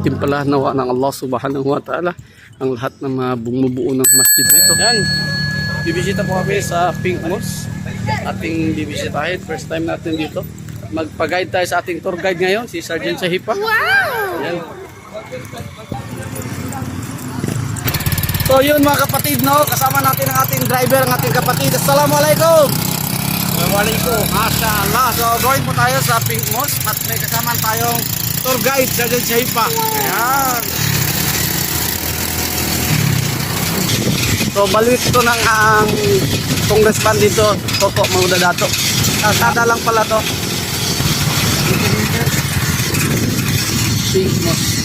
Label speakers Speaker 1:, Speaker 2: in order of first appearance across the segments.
Speaker 1: Gantimpalahan nawa ng Allah subhanahu wa ta'ala ang lahat ng mga bumubuo ng masjid na ito. Yan, bibisita po kami sa Pink Mosque. Ating bibisitahin, first time natin dito. Magpa-guide tayo sa ating tour guide ngayon, si Sergeant Sahipa. Wow! Yan. So yun mga kapatid, no? Kasama natin ang ating driver, ang ating kapatid. Assalamualaikum! Assalamualaikum! Mashallah! So going po tayo sa Pink Mosque at may kasama tayong tour guide, Sergeant Sahipa. Ayan! So balik ito ng ang congressman dito, Toto Maudadato. Kasada lang pala to. Pink Mosque.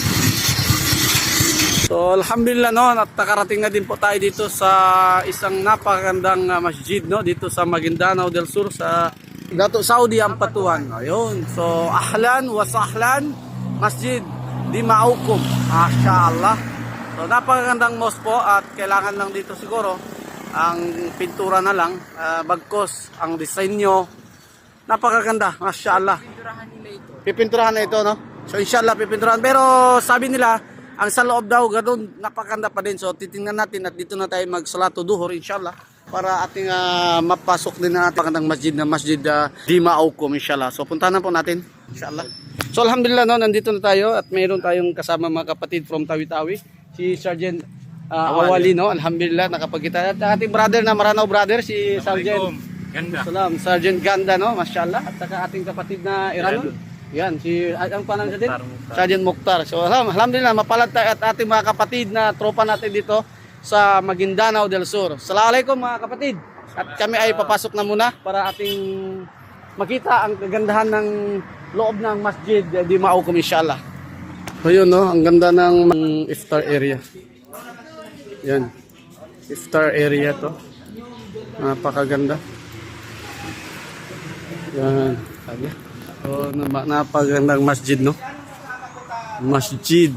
Speaker 1: So alhamdulillah no, at nakarating na din po tayo dito sa isang napakagandang masjid no, dito sa Maguindanao del Sur sa Dato Saudi Ampatuan. Ayun. So ahlan wa sahlan Masjid Dimaukum. Masyaallah. So napakagandang mosque po at kailangan lang dito siguro ang pintura na lang, bagkos ang disenyo. Napakaganda, masyaallah. Pipinturahan na ito no. So inshallah pipinturahan, pero sabi nila ang sa loob daw ganoon napakaganda pa din. So titingnan natin at dito na tayo magsalatu duhur inshallah para ating mapasok din na napakagandang masjid na Masjid Dimaukum inshallah. So puntahan na po natin inshallah. So alhamdulillah no, nandito na tayo at mayroon tayong kasama mga kapatid from Tawi-Tawi, si Sergeant Awali no, alhamdulillah nakapagkita. At ating brother na Maranao brother, si Sergeant Ganda. Salam, Sergeant Ganda no, masyaallah. At saka ating kapatid na Iranon. Yan, si ang pangalan natin, Sergeant Mukhtar. So alhamdulillah mapalad tayo at ating mga kapatid na tropa natin dito sa Maguindanao del Sur. Assalamualaikum mga kapatid. At kami ay papasok na muna para ating makita ang kagandahan ng loob ng Masjid Dimaukum inshallah. So yun no, ang ganda ng iftar area. Yan. Iftar area to. Napakaganda. Yan. So napakagandang masjid no. Masjid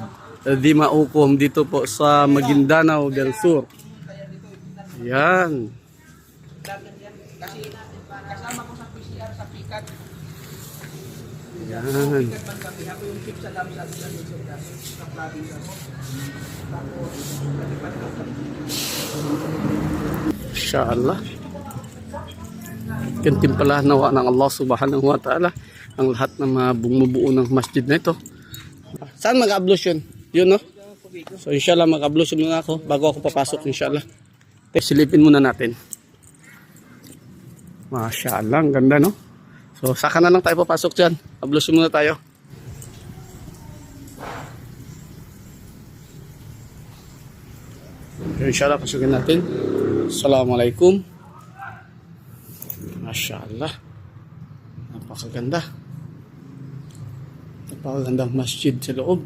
Speaker 1: Dimaukum dito po sa Maguindanao del Sur. Yan.
Speaker 2: Kasama ko sa PCR sa pikat.
Speaker 1: Yan.
Speaker 2: Ako yung tip sa dam sa province.
Speaker 1: Inshallah. Gantimpalahan nawa ng Allah subhanahu wa ta'ala ang lahat ng mga bumubuo ng masjid na ito. Saan mag-ablution? Yun no? So inshallah mag-ablution muna ako bago ako papasok inshallah. Silipin muna natin. Masyaallah, ang ganda no? So saka na lang tayo papasok dyan. Ablution muna tayo. So, inshallah pasukin natin. Assalamualaikum. Masyaallah. Napakaganda. Napakagandang masjid sa loob.